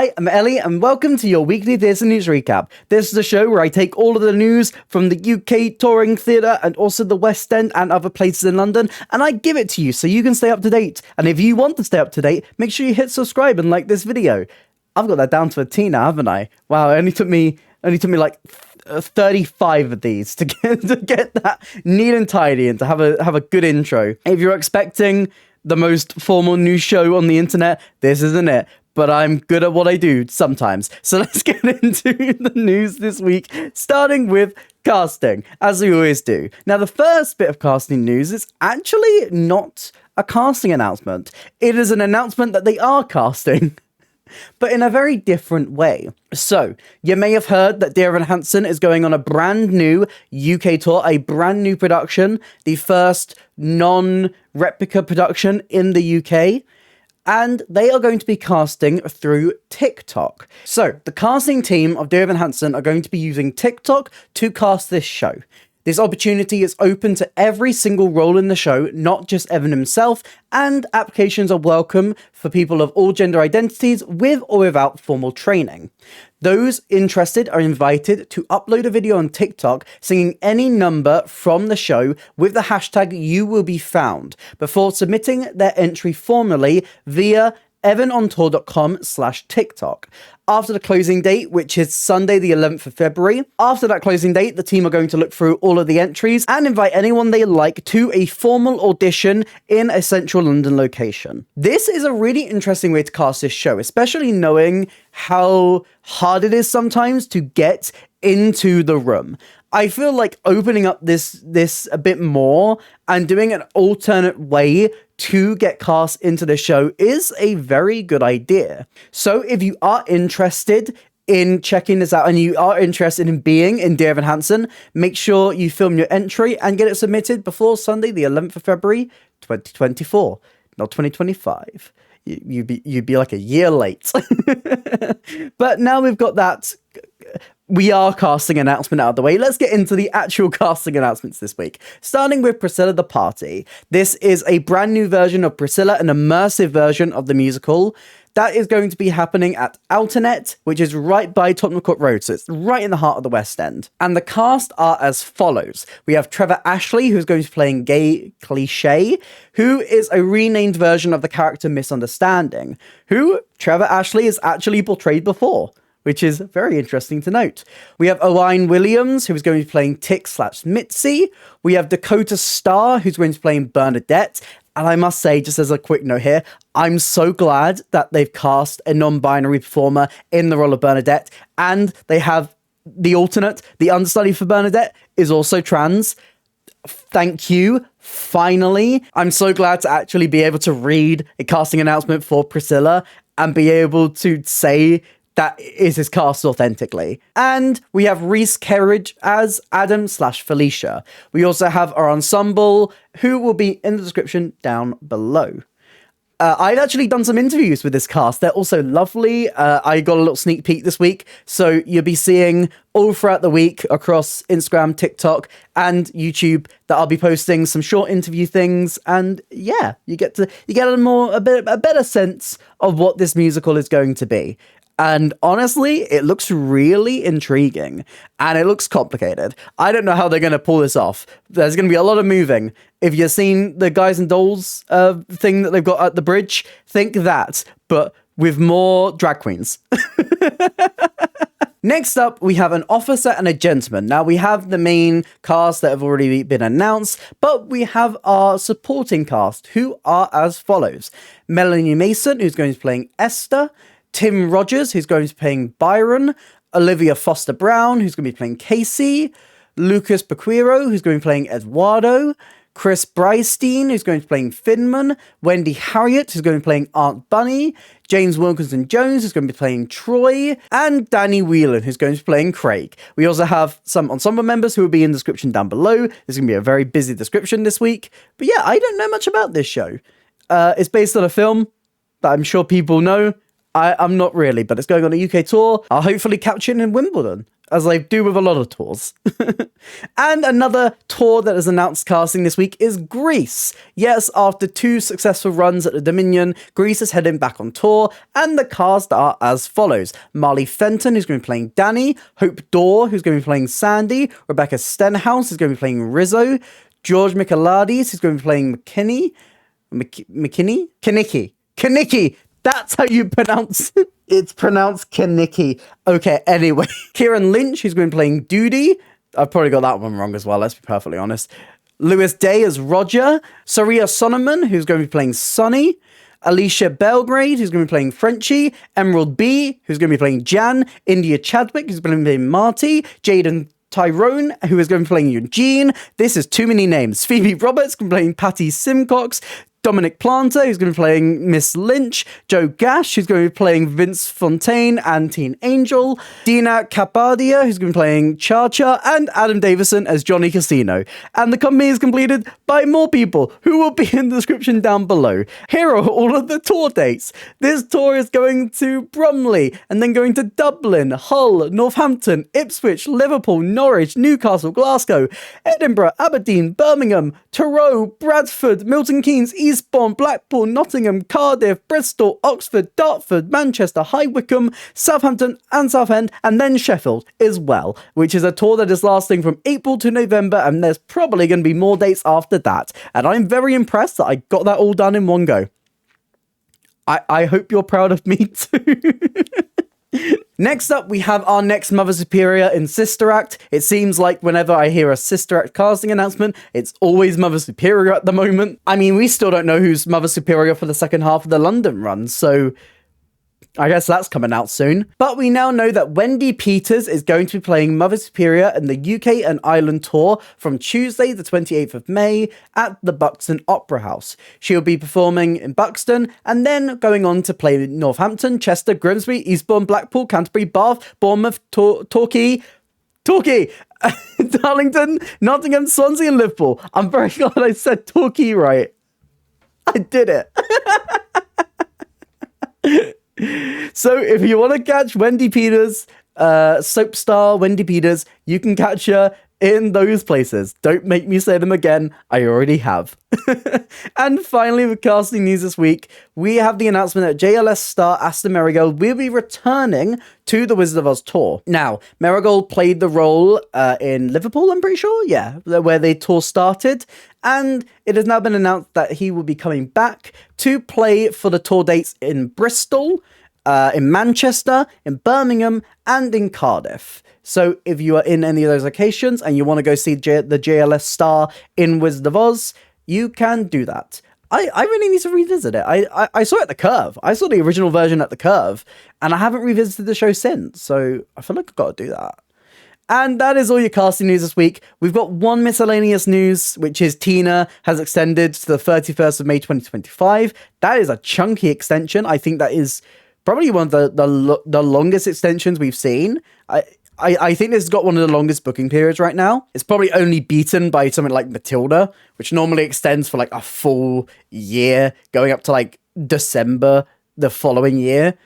Hi, I'm Ellie, and welcome to your weekly theatre news recap. This is a show where I take all of the news from the UK touring theatre and also the West End and other places in London, and I give it to you so you can stay up to date. And if you want to stay up to date, make sure you hit subscribe and like this video. I've got that down to a T now, haven't I? Wow, it only took me like 35 of these to get that neat and tidy and to have a good intro. If you're expecting the most formal news show on the internet, this isn't it. But I'm good at what I do sometimes. So let's get into the news this week, starting with casting, as we always do. Now, the first bit of casting news is actually not a casting announcement. It is an announcement that they are casting, but in a very different way. So, you may have heard that Dear Evan Hansen is going on a brand new UK tour, a brand new production, the first non-replica production in the UK. And they are going to be casting through TikTok. So, the casting team of Dear Evan Hansen are going to be using TikTok to cast this show. This opportunity is open to every single role in the show, not just Evan himself, and applications are welcome for people of all gender identities with or without formal training. Those interested are invited to upload a video on TikTok singing any number from the show with the hashtag #YouWillBeFound before submitting their entry formally via evanontour.com/TikTok. After the closing date, which is Sunday the 11th of February, after that closing date, the team are going to look through all of the entries and invite anyone they like to a formal audition in a central London location. This is a really interesting way to cast this show, especially knowing how hard it is sometimes to get into the room. I feel like opening up this a bit more and doing an alternate way to get cast into the show is a very good idea. So if you are interested in checking this out and you are interested in being in Dear Evan Hansen, make sure you film your entry and get it submitted before Sunday the 11th of February 2024, not 2025. You'd be like a year late. But now we've got that we are casting announcement out of the way. Let's get into the actual casting announcements this week. Starting with Priscilla the Party. This is a brand new version of Priscilla, an immersive version of the musical. That is going to be happening at Ayton-Kent, which is right by Tottenham Court Road, so it's right in the heart of the West End. And the cast are as follows. We have Trevor Ashley, who's going to be playing Gay Cliché, who is a renamed version of the character Misunderstanding, who Trevor Ashley has actually portrayed before, which is very interesting to note. We have Owain Williams, who is going to be playing Tick/Mitzi. We have Dakota Starr, who's going to be playing Bernadette. And I must say, just as a quick note here, I'm so glad that they've cast a non-binary performer in the role of Bernadette, and they have the alternate, the understudy for Bernadette, is also trans. Thank you. Finally, I'm so glad to actually be able to read a casting announcement for Priscilla and be able to say that is his cast authentically. And we have Reese Kerridge as Adam/Felicia. We also have our ensemble, who will be in the description down below. I've actually done some interviews with this cast. They're also lovely. I got a little sneak peek this week, so you'll be seeing all throughout the week across Instagram, TikTok, and YouTube that I'll be posting some short interview things. And yeah, you get a better sense of what this musical is going to be. And honestly, it looks really intriguing and it looks complicated. I don't know how they're going to pull this off. There's going to be a lot of moving. If you've seen the Guys and Dolls thing that they've got at the bridge, think that, but with more drag queens. Next up, we have an officer and a gentleman. Now, we have the main cast that have already been announced, but we have our supporting cast, who are as follows. Melanie Mason, who's going to be playing Esther. Tim Rogers, who's going to be playing Byron. Olivia Foster Brown, who's going to be playing Casey. Lucas Paquiro, who's going to be playing Eduardo. Chris Brystein, who's going to be playing Finman. Wendi Harriet, who's going to be playing Aunt Bunny. James Wilkinson-Jones, who's going to be playing Troy. And Danny Whelan, who's going to be playing Craig. We also have some ensemble members who will be in the description down below. There's going to be a very busy description this week. But yeah, I don't know much about this show. It's based on a film that I'm sure people know. I'm not really, but it's going on a UK tour. I'll hopefully catch it in Wimbledon. as I do with a lot of tours. And another tour that is announced casting this week is Greece. Yes, after 2 successful runs at the Dominion, Greece is heading back on tour, and the cast are as follows. Marley Fenton, who's going to be playing Danny, Hope Dorr, who's going to be playing Sandy, Rebecca Stenhouse, who's going to be playing Rizzo, George Michelades, who's going to be playing Kaniki. That's how you pronounce it. It's pronounced Kaniki. Okay, anyway. Kieran Lynch, who's going to be playing Doody. I've probably got that one wrong as well, let's be perfectly honest. Lewis Day as Roger. Saria Sonneman, who's going to be playing Sonny. Alicia Belgrade, who's going to be playing Frenchie. Emerald B, who's going to be playing Jan. India Chadwick, who's going to be playing Marty. Jaden Tyrone, who is going to be playing Eugene. This is too many names. Phoebe Roberts, going to be playing Patty Simcox. Dominic Planter, who's going to be playing Miss Lynch. Joe Gash, who's going to be playing Vince Fontaine and Teen Angel. Dina Capadia, who's going to be playing Cha-Cha. And Adam Davison as Johnny Casino. And the company is completed by more people who will be in the description down below. Here are all of the tour dates. This tour is going to Bromley, and then going to Dublin, Hull, Northampton, Ipswich, Liverpool, Norwich, Newcastle, Glasgow, Edinburgh, Aberdeen, Birmingham, Truro, Bradford, Milton Keynes, Eastbourne, Blackpool, Nottingham, Cardiff, Bristol, Oxford, Dartford, Manchester, High Wycombe, Southampton and Southend, and then Sheffield as well, which is a tour that is lasting from April to November, and there's probably going to be more dates after that. And I'm very impressed that I got that all done in one go. I hope you're proud of me too. Next up, we have our next Mother Superior in Sister Act. It seems like whenever I hear a Sister Act casting announcement, it's always Mother Superior at the moment. I mean, we still don't know who's Mother Superior for the second half of the London run, so I guess that's coming out soon. But we now know that Wendi Peters is going to be playing Mother Superior in the UK and Ireland tour from Tuesday the 28th of May at the Buxton Opera House. She'll be performing in Buxton and then going on to play Northampton, Chester, Grimsby, Eastbourne, Blackpool, Canterbury, Bath, Bournemouth, Torquay, Darlington, Nottingham, Swansea and Liverpool. I'm very glad I said Torquay right. I did it. So if you want to catch Wendi Peters, soap star Wendi Peters, you can catch her in those places. Don't make me say them again. I already have. And finally, with casting news this week, we have the announcement that JLS star Asta Marigold will be returning to the Wizard of Oz tour. Now, Marigold played the role in Liverpool, I'm pretty sure. Yeah, where the tour started. And it has now been announced that he will be coming back to play for the tour dates in Bristol, in Manchester, in Birmingham, and in Cardiff. So if you are in any of those locations and you want to go see the JLS star in Wizard of Oz, you can do that. I really need to revisit it. I saw it at the Curve. I saw the original version at the Curve, and I haven't revisited the show since. So I feel like I've got to do that. And that is all your casting news this week. We've got one miscellaneous news, which is Tina has extended to the 31st of May 2025. That is a chunky extension. I think that is probably one of the longest extensions we've seen. I think this has got one of the longest booking periods right now. It's probably only beaten by something like Matilda, which normally extends for like a full year, going up to like December the following year.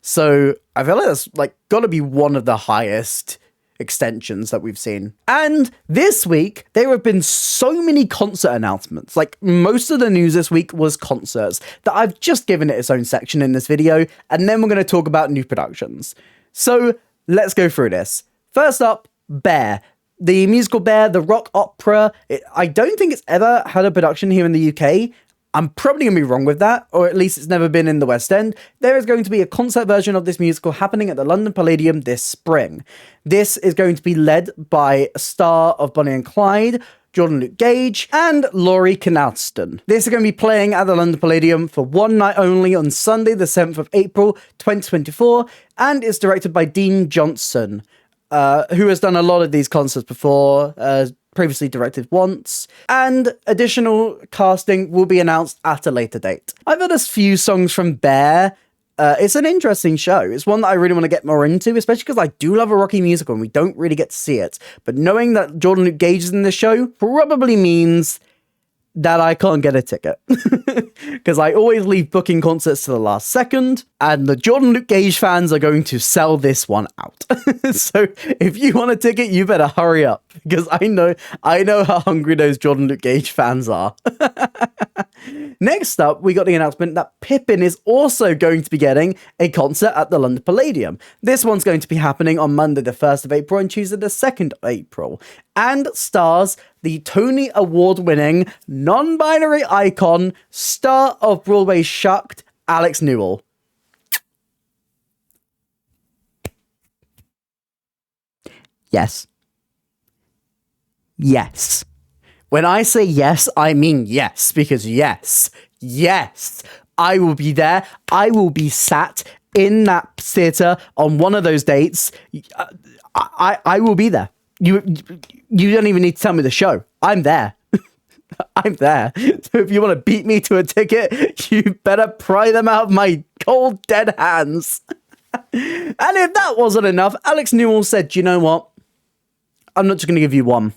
So I feel like that's like got to be one of the highest extensions that we've seen. And this week, there have been so many concert announcements. Like, most of the news this week was concerts that I've just given it its own section in this video, and then we're going to talk about new productions. So let's go through this. First up, Bear. The musical Bear, the rock opera. I don't think it's ever had a production here in the UK. I'm probably going to be wrong with that, or at least it's never been in the West End. There is going to be a concert version of this musical happening at the London Palladium this spring. This is going to be led by a star of Bonnie and Clyde, Jordan Luke Gage, and Laurie Knauston. This is going to be playing at the London Palladium for one night only on Sunday, the 7th of April, 2024, and is directed by Dean Johnson, who has done a lot of these concerts before, previously directed once, and additional casting will be announced at a later date. I've heard a few songs from Bear. It's an interesting show. It's one that I really want to get more into, especially because I do love a Rocky musical and we don't really get to see it. But knowing that Jordan Luke Gage is in this show probably means that I can't get a ticket because I always leave booking concerts to the last second, and the Jordan Luke Gage fans are going to sell this one out. So if you want a ticket, you better hurry up because I know how hungry those Jordan Luke Gage fans are. Next up, we got the announcement that Pippin is also going to be getting a concert at the London Palladium. This one's going to be happening on Monday the 1st of April and Tuesday the 2nd of April, and stars the Tony Award-winning, non-binary icon, star of Broadway's Shucked, Alex Newell. Yes. Yes. When I say yes, I mean yes, because yes, I will be there. I will be sat in that theatre on one of those dates. I will be there. You don't even need to tell me the show. I'm there. I'm there. So if you want to beat me to a ticket, you better pry them out of my cold, dead hands. And if that wasn't enough, Alex Newell said, you know what? I'm not just going to give you one.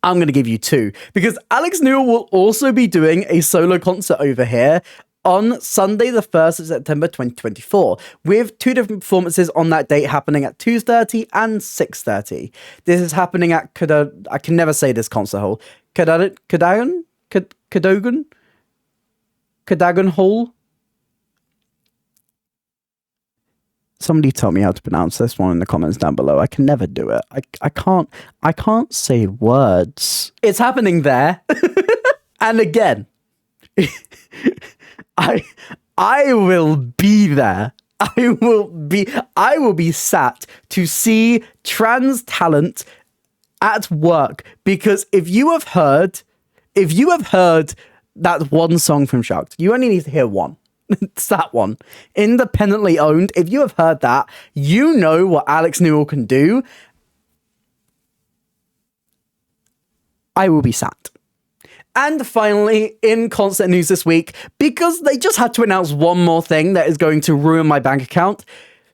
I'm going to give you two. Because Alex Newell will also be doing a solo concert over here on Sunday the 1st of September 2024, with two different performances on that date happening at 2:30 and 6:30. This is happening at I can never say this concert hall. Cadogan Hall. Somebody tell me how to pronounce this one in the comments down below. I can never do it. I can't say words. It's happening there. And again, I will be there. I will be sat to see trans talent at work, because if you have heard that one song from Shucked, you only need to hear one. It's that one. Independently owned. If you have heard that, you know what Alex Newell can do. I will be sat. And finally, in concert news this week, because they just had to announce one more thing that is going to ruin my bank account,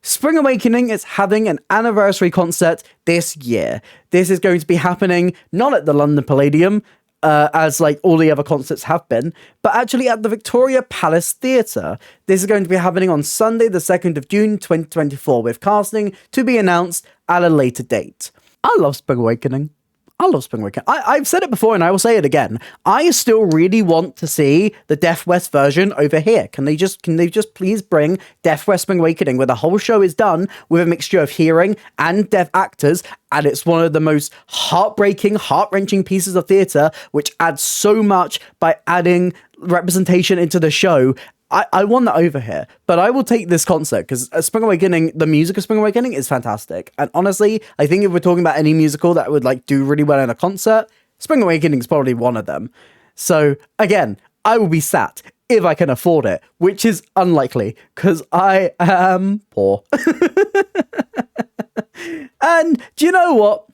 Spring Awakening is having an anniversary concert this year. This is going to be happening not at the London Palladium, as like all the other concerts have been, but actually at the Victoria Palace Theatre. This is going to be happening on Sunday the 2nd of June 2024, with casting to be announced at a later date. I love Spring Awakening. I've said it before and I will say it again. I still really want to see the Deaf West version over here. Can they just please bring Deaf West Spring Awakening, where the whole show is done with a mixture of hearing and deaf actors, and it's one of the most heartbreaking, heart-wrenching pieces of theatre, which adds so much by adding representation into the show. I want that over here, but I will take this concert because Spring Awakening, the music of Spring Awakening is fantastic. And honestly, I think if we're talking about any musical that would like do really well in a concert, Spring Awakening is probably one of them. So again, I will be sat if I can afford it, which is unlikely because I am poor. And do you know what?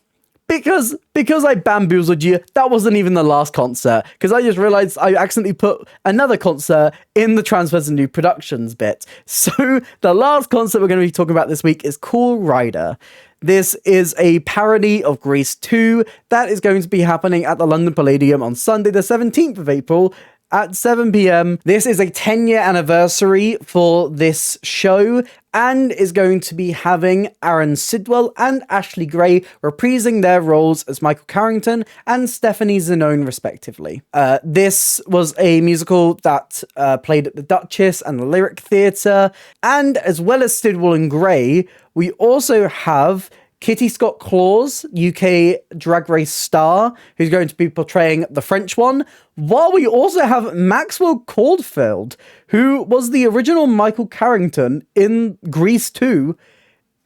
Because I bamboozled you, that wasn't even the last concert, because I just realized I accidentally put another concert in the Transfers and New Productions bit. So the last concert we're going to be talking about this week is Cool Rider. This is a parody of Grease 2 that is going to be happening at the London Palladium on Sunday the 17th of April at 7 p.m. This is a 10-year anniversary for this show, and is going to be having Aaron Sidwell and Ashley Gray reprising their roles as Michael Carrington and Stephanie Zanone, respectively. This was a musical that played at the Duchess and the Lyric Theatre, and as well as Sidwell and Gray, we also have Kitty Scott-Claus, UK Drag Race star, who's going to be portraying the French one, while we also have Maxwell Caulfield, who was the original Michael Carrington in Grease 2,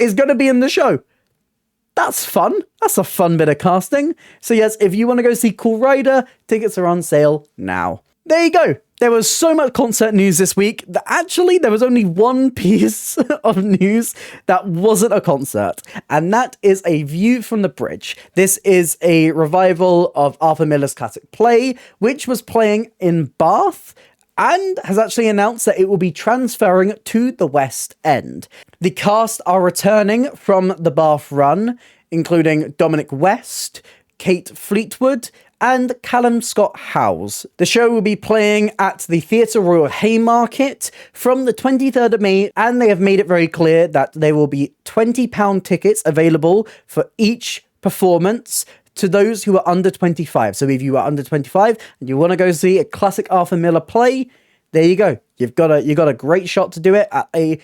is going to be in the show. That's fun. That's a fun bit of casting. So yes, if you want to go see Cool Rider, tickets are on sale now. There you go. There was so much concert news this week that actually there was only one piece of news that wasn't a concert, and that is A View from the Bridge. This is a revival of Arthur Miller's classic play, which was playing in Bath, and has actually announced that it will be transferring to the West End. The cast are returning from the Bath run, including Dominic West, Kate Fleetwood, and Callum Scott Howes. The show will be playing at the Theatre Royal Haymarket from the 23rd of May, and they have made it very clear that there will be £20 tickets available for each performance to those who are under 25. So if you are under 25 and you want to go see a classic Arthur Miller play, there you go. You've got a great shot to do it at a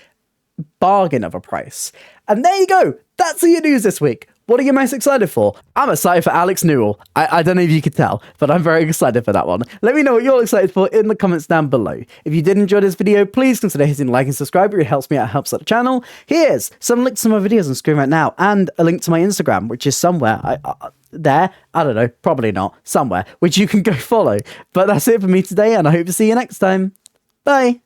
bargain of a price. And there you go. That's your news this week. What are you most excited for? I'm excited for Alex Newell. I don't know if you could tell, but I'm very excited for that one. Let me know what you're excited for in the comments down below. If you did enjoy this video, please consider hitting like and subscribe. It helps me out, helps out the channel. Here's some links to my videos on screen right now, and a link to my Instagram, which is somewhere there. I don't know, probably not. Somewhere, which you can go follow. But that's it for me today, and I hope to see you next time. Bye.